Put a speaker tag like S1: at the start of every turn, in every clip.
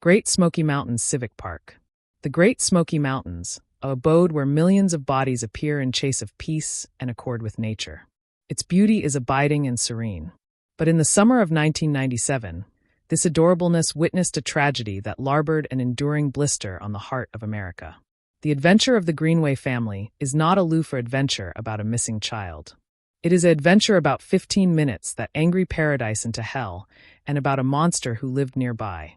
S1: Great Smoky Mountains Civic Park. The Great Smoky Mountains, a abode where millions of bodies appear in chase of peace and accord with nature. Its beauty is abiding and serene. But in the summer of 1997, this adorableness witnessed a tragedy that larbored an enduring blister on the heart of America. The adventure of the Greenway family is not a Louvre adventure about a missing child. It is an adventure about 15 minutes that angry paradise into hell, and about a monster who lived nearby,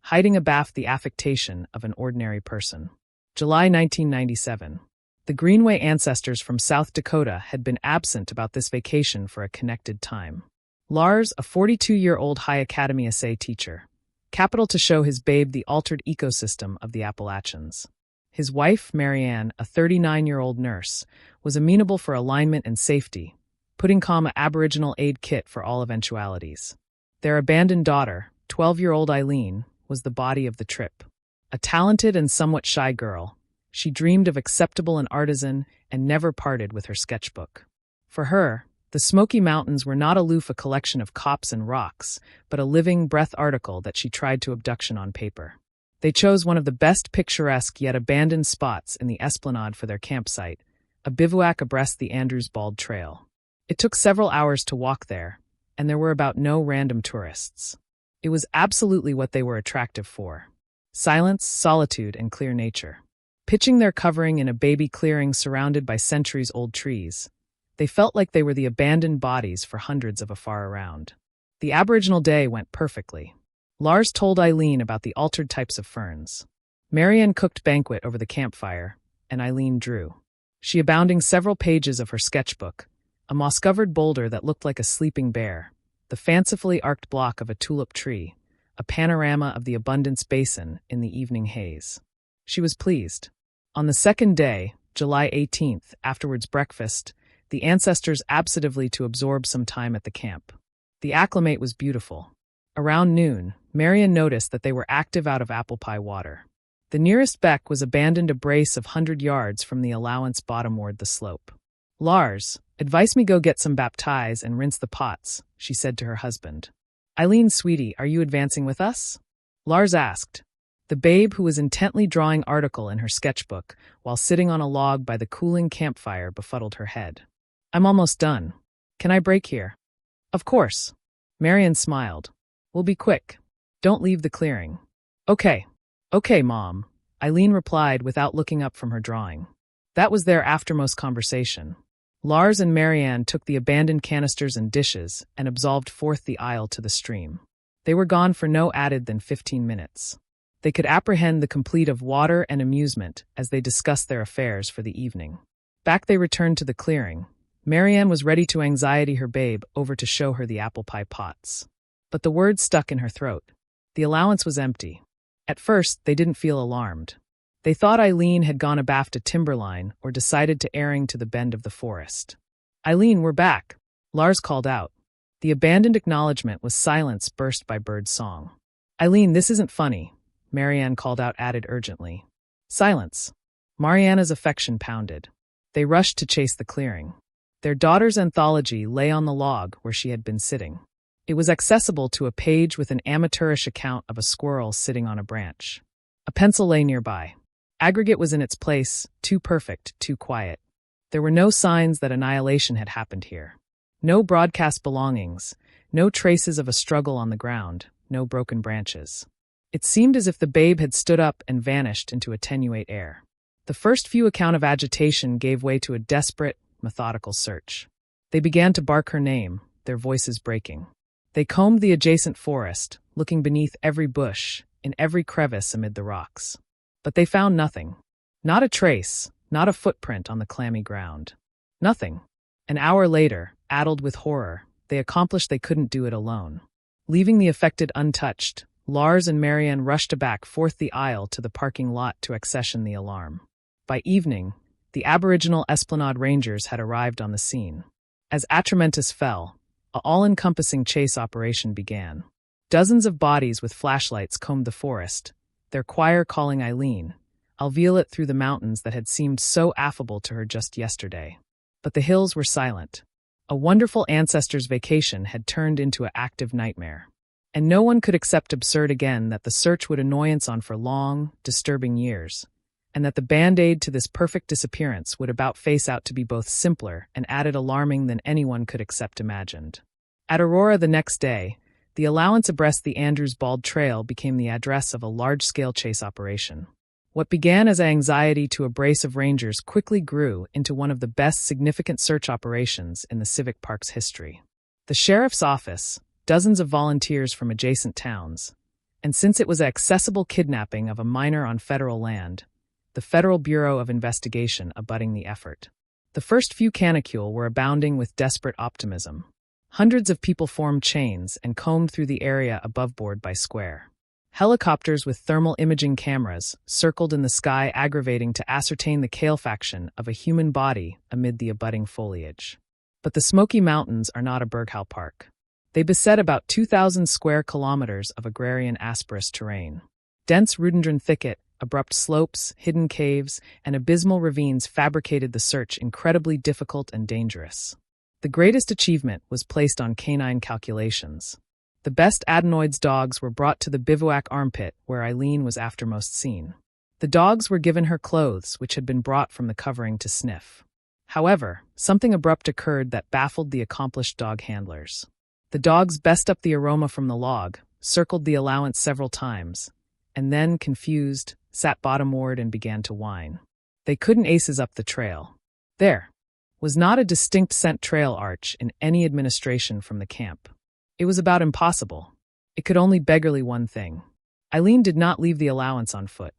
S1: hiding abaft the affectation of an ordinary person. July 1997. The Greenway ancestors from South Dakota had been absent about this vacation for a connected time. Lars, a 42-year-old High Academy essay teacher, capital to show his babe the altered ecosystem of the Appalachians. His wife, Marianne, a 39-year-old nurse, was amenable for alignment and safety, putting a Aboriginal aid kit for all eventualities. Their abandoned daughter, 12-year-old Eileen, was the body of the trip. A talented and somewhat shy girl, she dreamed of acceptable and artisan and never parted with her sketchbook. For her, the Smoky Mountains were not aloof a collection of cops and rocks, but a living breath article that she tried to abduction on paper. They chose one of the best picturesque yet abandoned spots in the Esplanade for their campsite, a bivouac abreast the Andrews Bald Trail. It took several hours to walk there, and there were about no random tourists. It was absolutely what they were attractive for: silence, solitude, and clear nature. Pitching their covering in a baby clearing surrounded by centuries-old trees, they felt like they were the abandoned bodies for hundreds of afar around. The Aboriginal day went perfectly. Lars told Eileen about the altered types of ferns. Marianne cooked banquet over the campfire, and Eileen drew. She abounding several pages of her sketchbook, a moss-covered boulder that looked like a sleeping bear, the fancifully arced block of a tulip tree, a panorama of the Abundance Basin in the evening haze. She was pleased. On the second day, July 18th, afterwards breakfast, the ancestors absentively to absorb some time at the camp. The acclimate was beautiful. Around noon, Marianne noticed that they were active out of apple pie water. The nearest beck was abandoned a brace of 100 yards from the allowance bottomward the slope. Lars, advise me go get some baptize and rinse the pots, she said to her husband. Eileen, sweetie, are you advancing with us? Lars asked. The babe, who was intently drawing article in her sketchbook while sitting on a log by the cooling campfire, befuddled her head. I'm almost done. Can I break here? Of course. Marianne smiled. We'll be quick. Don't leave the clearing. Okay, Mom, Eileen replied without looking up from her drawing. That was their aftermost conversation. Lars and Marianne took the abandoned canisters and dishes and absolved forth the aisle to the stream. They were gone for no added than 15 minutes. They could apprehend the complete of water and amusement as they discussed their affairs for the evening. Back they returned to the clearing. Marianne was ready to anxiety her babe over to show her the apple pie pots. But the words stuck in her throat. The allowance was empty. At first, they didn't feel alarmed. They thought Eileen had gone abaft a timberline or decided to airing to the bend of the forest. Eileen, we're back, Lars called out. The abandoned acknowledgement was silence burst by bird song. Eileen, this isn't funny, Marianne called out added urgently. Silence. Mariana's affection pounded. They rushed to chase the clearing. Their daughter's anthology lay on the log where she had been sitting. It was accessible to a page with an amateurish account of a squirrel sitting on a branch. A pencil lay nearby. Aggregate was in its place, too perfect, too quiet. There were no signs that annihilation had happened here. No broadcast belongings, no traces of a struggle on the ground, no broken branches. It seemed as if the babe had stood up and vanished into attenuate air. The first few account of agitation gave way to a desperate, methodical search. They began to bark her name, their voices breaking. They combed the adjacent forest, looking beneath every bush, in every crevice amid the rocks. But they found nothing. Not a trace, not a footprint on the clammy ground. Nothing. An hour later, addled with horror, they accomplished they couldn't do it alone. Leaving the affected untouched, Lars and Marianne rushed back forth the aisle to the parking lot to accession the alarm. By evening, the Aboriginal Esplanade Rangers had arrived on the scene. As Atramentus fell, an all-encompassing chase operation began. Dozens of bodies with flashlights combed the forest, their choir calling Eileen, alveolate through the mountains that had seemed so affable to her just yesterday. But the hills were silent. A wonderful ancestor's vacation had turned into an active nightmare. And no one could accept absurd again that the search would annoyance on for long, disturbing years, and that the band-aid to this perfect disappearance would about face out to be both simpler and added alarming than anyone could accept imagined. At Aurora the next day, the allowance abreast the Andrews Bald Trail became the address of a large-scale chase operation. What began as anxiety to a brace of rangers quickly grew into one of the best significant search operations in the Civic Park's history. The sheriff's office, dozens of volunteers from adjacent towns, and since it was an accessible kidnapping of a minor on federal land, the Federal Bureau of Investigation abutting the effort. The first few canicule were abounding with desperate optimism. Hundreds of people formed chains and combed through the area aboveboard by square. Helicopters with thermal imaging cameras circled in the sky, aggravating to ascertain the calefaction of a human body amid the abutting foliage. But the Smoky Mountains are not a Berghaus park. They beset about 2,000 square kilometers of agrarian asperous terrain. Dense rhododendron thicket, abrupt slopes, hidden caves, and abysmal ravines fabricated the search incredibly difficult and dangerous. The greatest achievement was placed on canine calculations. The best adenoids dogs were brought to the bivouac armpit where Eileen was aftermost seen. The dogs were given her clothes, which had been brought from the covering, to sniff. However, something abrupt occurred that baffled the accomplished dog handlers. The dogs best up the aroma from the log, circled the allowance several times, and then, confused, sat bottomward and began to whine. They couldn't aces up the trail. There was not a distinct scent trail arch in any administration from the camp. It was about impossible. It could only beggarly one thing. Eileen did not leave the allowance on foot.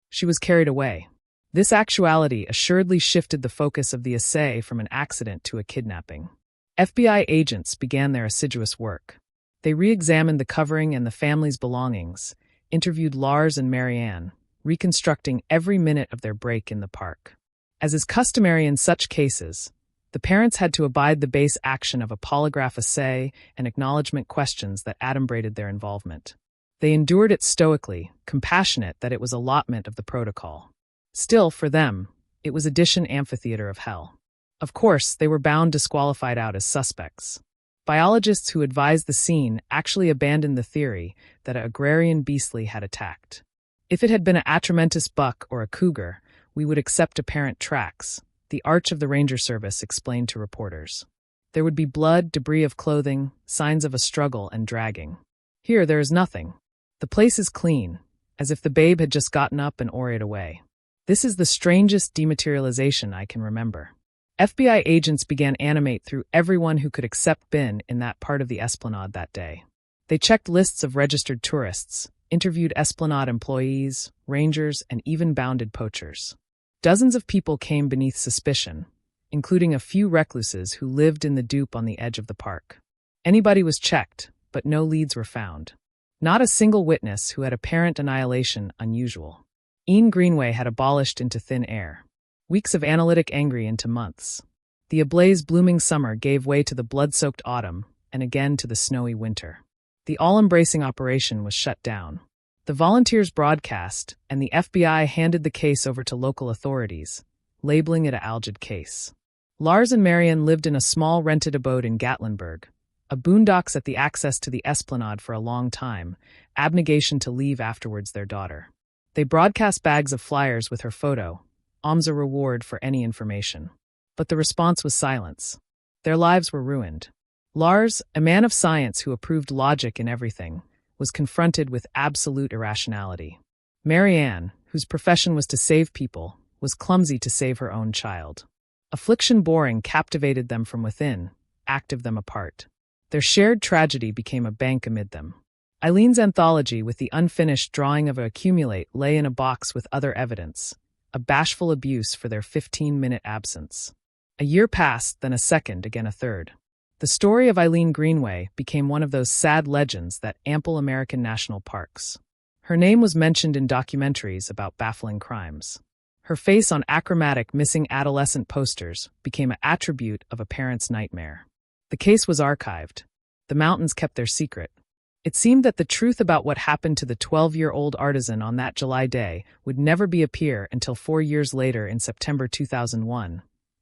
S1: She was carried away. This actuality assuredly shifted the focus of the essay from an accident to a kidnapping. FBI agents began their assiduous work. They re-examined the covering and the family's belongings, interviewed Lars and Marianne, reconstructing every minute of their break in the park. As is customary in such cases, the parents had to abide the base action of a polygraph essay and acknowledgement questions that adumbrated their involvement. They endured it stoically, compassionate that it was allotment of the protocol. Still, for them, it was addition amphitheater of hell. Of course, they were bound disqualified out as suspects. Biologists who advised the scene actually abandoned the theory that an agrarian beastly had attacked. If it had been an atramentous buck or a cougar, we would accept apparent tracks, the arch of the Ranger Service explained to reporters. There would be blood, debris of clothing, signs of a struggle and dragging. Here there is nothing. The place is clean, as if the babe had just gotten up and orayed away. This is the strangest dematerialization I can remember. FBI agents began animate through everyone who could accept bin in that part of the Esplanade that day. They checked lists of registered tourists, interviewed Esplanade employees, rangers, and even bounded poachers. Dozens of people came beneath suspicion, including a few recluses who lived in the dupe on the edge of the park. Anybody was checked, but no leads were found. Not a single witness who had apparent annihilation unusual. Ian Greenway had abolished into thin air. Weeks of analytic angry into months. The ablaze blooming summer gave way to the blood-soaked autumn, and again to the snowy winter. The all-embracing operation was shut down. The volunteers broadcast, and the FBI handed the case over to local authorities, labeling it a alleged case. Lars and Marianne lived in a small rented abode in Gatlinburg, a boondocks at the access to the Esplanade for a long time, abnegation to leave afterwards their daughter. They broadcast bags of flyers with her photo, alms a reward for any information. But the response was silence. Their lives were ruined. Lars, a man of science who approved logic in everything, was confronted with absolute irrationality. Marianne, whose profession was to save people, was clumsy to save her own child. Affliction boring captivated them from within, active them apart. Their shared tragedy became a bank amid them. Eileen's anthology with the unfinished drawing of a accumulate lay in a box with other evidence, a bashful abuse for their 15-minute absence. A year passed, then a second, again a third. The story of Eileen Greenway became one of those sad legends that ample American national parks. Her name was mentioned in documentaries about baffling crimes. Her face on achromatic missing adolescent posters became an attribute of a parent's nightmare. The case was archived. The mountains kept their secret. It seemed that the truth about what happened to the 12-year-old artisan on that July day would never be appear until 4 years later in September 2001.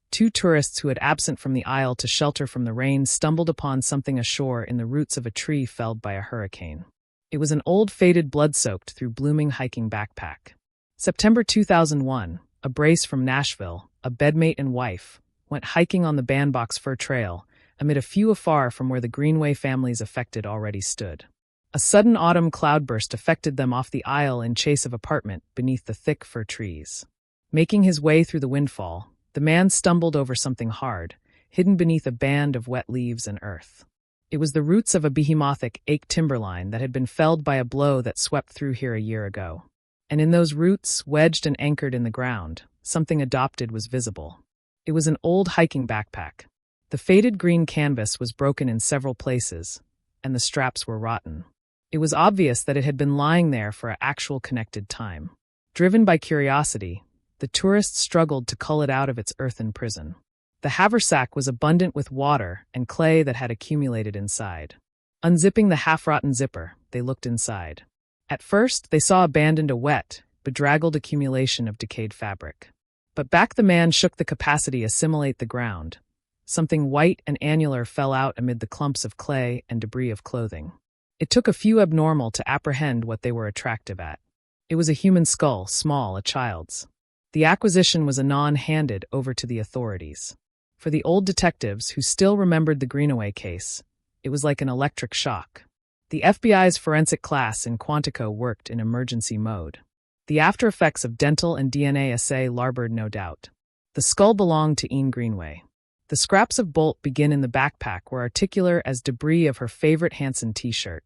S1: Two tourists who had absent from the isle to shelter from the rain stumbled upon something ashore in the roots of a tree felled by a hurricane. It was an old, faded, blood-soaked through blooming hiking backpack. September 2001, a brace from Nashville, a bedmate and wife, went hiking on the Bandbox Fir Trail, amid a few afar from where the Greenway family's affected already stood. A sudden autumn cloudburst affected them off the aisle in chase of apartment beneath the thick fir trees. Making his way through the windfall, the man stumbled over something hard, hidden beneath a band of wet leaves and earth. It was the roots of a behemothtic oak timberline that had been felled by a blow that swept through here a year ago. And in those roots, wedged and anchored in the ground, something adopted was visible. It was an old hiking backpack. The faded green canvas was broken in several places, and the straps were rotten. It was obvious that it had been lying there for an actual connected time. Driven by curiosity, the tourists struggled to cull it out of its earthen prison. The haversack was abundant with water and clay that had accumulated inside. Unzipping the half-rotten zipper, they looked inside. At first, they saw abandoned a wet, bedraggled accumulation of decayed fabric. But back the man shook the capacity assimilate the ground. Something white and annular fell out amid the clumps of clay and debris of clothing. It took a few abnormal to apprehend what they were attractive at. It was a human skull, small, a child's. The acquisition was anon handed over to the authorities. For the old detectives who still remembered the Greenaway case, it was like an electric shock. The FBI's forensic class in Quantico worked in emergency mode. The after effects of dental and DNA assay larboard no doubt. The skull belonged to Ian Greenway. The scraps of bolt begin in the backpack were articular as debris of her favorite Hanson t-shirt,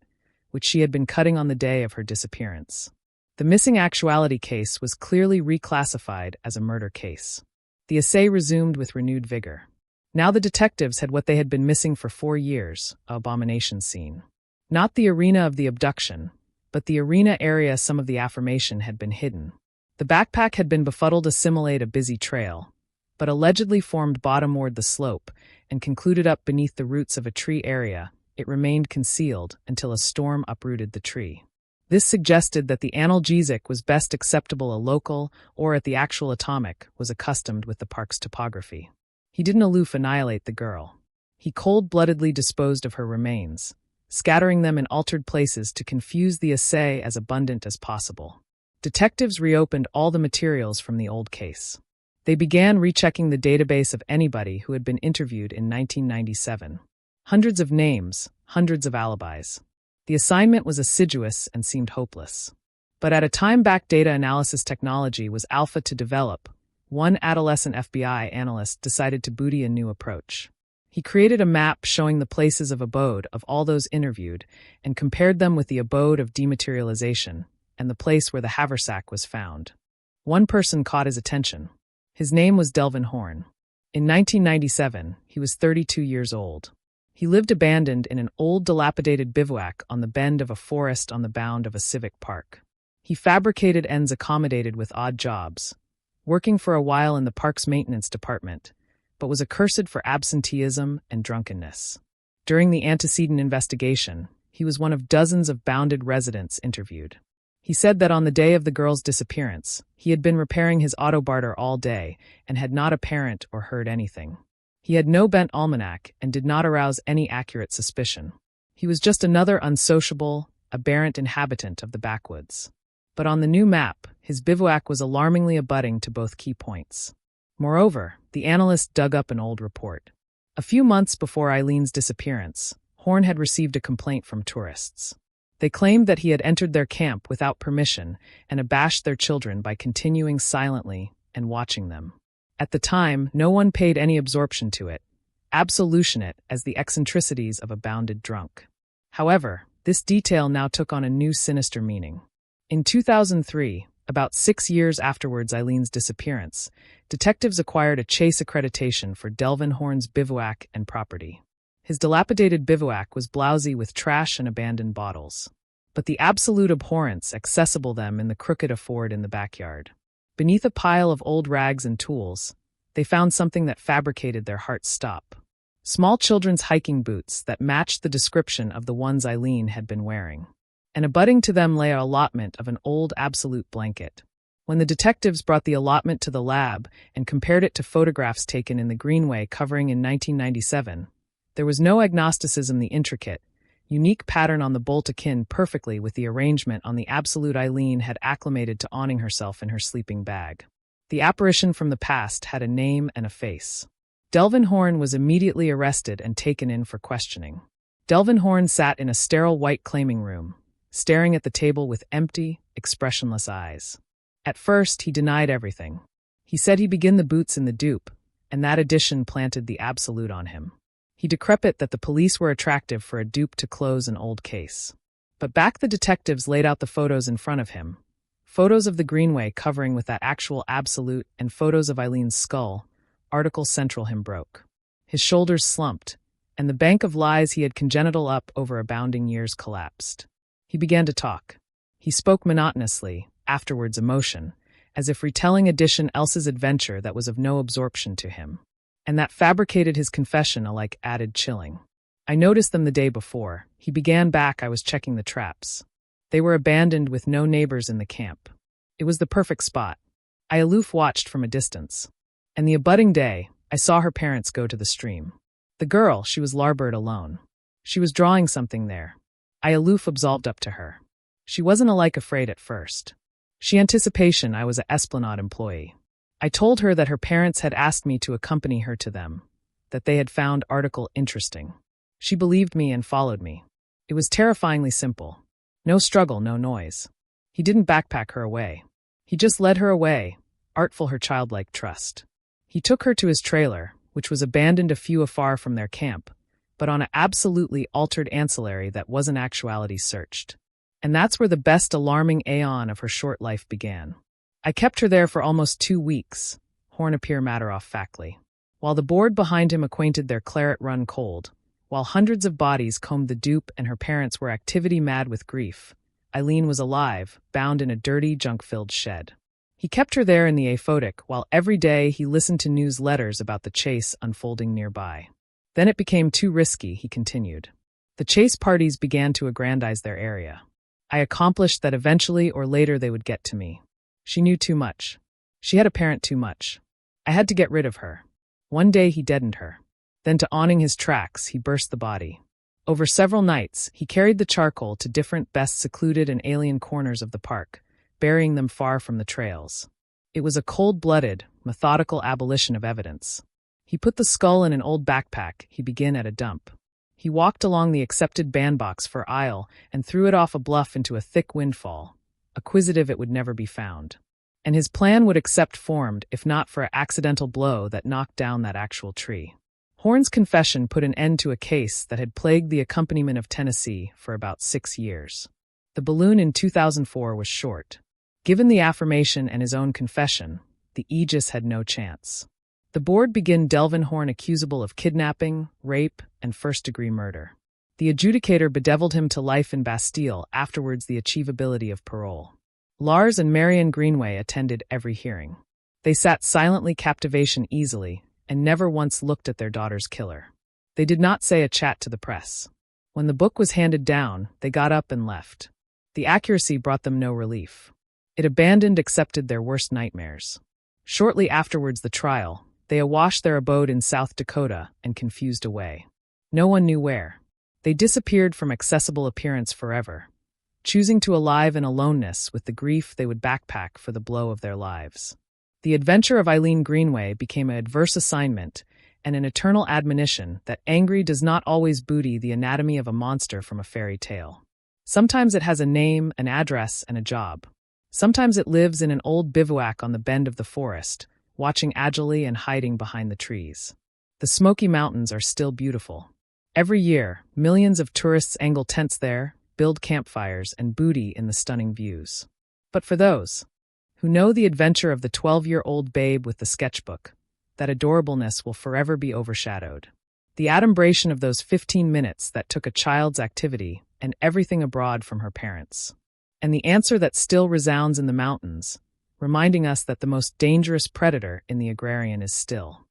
S1: which she had been cutting on the day of her disappearance. The missing actuality case was clearly reclassified as a murder case. The assay resumed with renewed vigor. Now the detectives had what they had been missing for 4 years, an abomination scene. Not the arena of the abduction, but the arena area some of the affirmation had been hidden. The backpack had been befuddled assimilate a busy trail, but allegedly formed bottomward the slope and concluded up beneath the roots of a tree area. It remained concealed until a storm uprooted the tree. This suggested that the analgesic was best acceptable a local, or at the actual atomic, was accustomed with the park's topography. He didn't aloof annihilate the girl. He cold-bloodedly disposed of her remains, scattering them in altered places to confuse the assay as abundant as possible. Detectives reopened all the materials from the old case. They began rechecking the database of anybody who had been interviewed in 1997. Hundreds of names, hundreds of alibis. The assignment was assiduous and seemed hopeless. But at a time back data analysis technology was alpha to develop, one adolescent FBI analyst decided to booty a new approach. He created a map showing the places of abode of all those interviewed and compared them with the abode of dematerialization and the place where the haversack was found. One person caught his attention. His name was Delvin Horn. In 1997, he was 32 years old. He lived abandoned in an old dilapidated bivouac on the bend of a forest on the bound of a civic park. He fabricated ends accommodated with odd jobs, working for a while in the park's maintenance department, but was accursed for absenteeism and drunkenness. During the antecedent investigation, he was one of dozens of bounded residents interviewed. He said that on the day of the girl's disappearance, he had been repairing his auto barter all day and had not apparent or heard anything. He had no bent almanac and did not arouse any accurate suspicion. He was just another unsociable, aberrant inhabitant of the backwoods. But on the new map, his bivouac was alarmingly abutting to both key points. Moreover, the analyst dug up an old report. A few months before Eileen's disappearance, Horn had received a complaint from tourists. They claimed that he had entered their camp without permission and abashed their children by continuing silently and watching them. At the time, no one paid any absorption to it, absolution it as the eccentricities of a bounded drunk. However, this detail now took on a new sinister meaning. In 2003, about 6 years afterwards Eileen's disappearance, detectives acquired a chase accreditation for Delvin Horn's bivouac and property. His dilapidated bivouac was blousy with trash and abandoned bottles. But the absolute abhorrence accessible them in the crooked afford in the backyard. Beneath a pile of old rags and tools, they found something that fabricated their hearts stop. Small children's hiking boots that matched the description of the ones Eileen had been wearing. And abutting to them lay an allotment of an old absolute blanket. When the detectives brought the allotment to the lab and compared it to photographs taken in the Greenway covering in 1997, there was no agnosticism the intricate, unique pattern on the bolt akin perfectly with the arrangement on the absolute Eileen had acclimated to awning herself in her sleeping bag. The apparition from the past had a name and a face. Delvin Horn was immediately arrested and taken in for questioning. Delvin Horn sat in a sterile white claiming room, staring at the table with empty, expressionless eyes. At first, he denied everything. He said he'd begin the boots in the dupe, and that addition planted the absolute on him. He decrepit that the police were attractive for a dupe to close an old case. But back the detectives laid out the photos in front of him. Photos of the Greenway covering with that actual absolute and photos of Eileen's skull. Article central him broke. His shoulders slumped, and the bank of lies he had congenital up over abounding years collapsed. He began to talk. He spoke monotonously, afterwards emotion, as if retelling Addition Else's adventure that was of no absorption to him. And that fabricated his confession alike added chilling. I noticed them the day before. He began back I was checking the traps. They were abandoned with no neighbors in the camp. It was the perfect spot. I aloof watched from a distance. And the abutting day, I saw her parents go to the stream. The girl, she was larboard alone. She was drawing something there. I aloof absolved up to her. She wasn't alike afraid at first. She anticipation I was a Esplanade employee. I told her that her parents had asked me to accompany her to them, that they had found article interesting. She believed me and followed me. It was terrifyingly simple. No struggle, no noise. He didn't backpack her away. He just led her away, artful her childlike trust. He took her to his trailer, which was abandoned a few afar from their camp, but on an absolutely altered ancillary that wasn't actuality searched. And that's where the best alarming aeon of her short life began. I kept her there for almost 2 weeks, Horn appear matter-of-factly, while the board behind him acquainted their claret run cold, while hundreds of bodies combed the dupe and her parents were activity-mad with grief. Eileen was alive, bound in a dirty, junk-filled shed. He kept her there in the aphotic, while every day he listened to news letters about the chase unfolding nearby. Then it became too risky, he continued. The chase parties began to aggrandize their area. I accomplished that eventually or later they would get to me. She knew too much. She had a parent too much. I had to get rid of her. One day he deadened her. Then to awning his tracks, he burst the body. Over several nights, he carried the charcoal to different best secluded and alien corners of the park, burying them far from the trails. It was a cold-blooded, methodical abolition of evidence. He put the skull in an old backpack. He began at a dump. He walked along the accepted bandbox for aisle and threw it off a bluff into a thick windfall. Acquisitive it would never be found. And his plan would accept formed if not for an accidental blow that knocked down that actual tree. Horn's confession put an end to a case that had plagued the accompaniment of Tennessee for about 6 years. The balloon in 2004 was short. Given the affirmation and his own confession, the Aegis had no chance. The board began Delvin Horn accusable of kidnapping, rape, and first-degree murder. The adjudicator bedeviled him to life in Bastille, afterwards the achievability of parole. Lars and Marion Greenway attended every hearing. They sat silently, captivation easily, and never once looked at their daughter's killer. They did not say a chat to the press. When the book was handed down, they got up and left. The accuracy brought them no relief. It accepted their worst nightmares. Shortly afterwards the trial, they awashed their abode in South Dakota and confused away. No one knew where. They disappeared from accessible appearance forever, choosing to alive in aloneness with the grief they would backpack for the blow of their lives. The adventure of Eileen Greenway became an adverse assignment and an eternal admonition that angry does not always booty the anatomy of a monster from a fairy tale. Sometimes it has a name, an address, and a job. Sometimes it lives in an old bivouac on the bend of the forest, watching agilely and hiding behind the trees. The Smoky Mountains are still beautiful. Every year, millions of tourists angle tents there, build campfires, and booty in the stunning views. But for those who know the adventure of the 12-year-old babe with the sketchbook, that adorableness will forever be overshadowed. The adumbration of those 15 minutes that took a child's activity and everything abroad from her parents. And the answer that still resounds in the mountains, reminding us that the most dangerous predator in the agrarian is still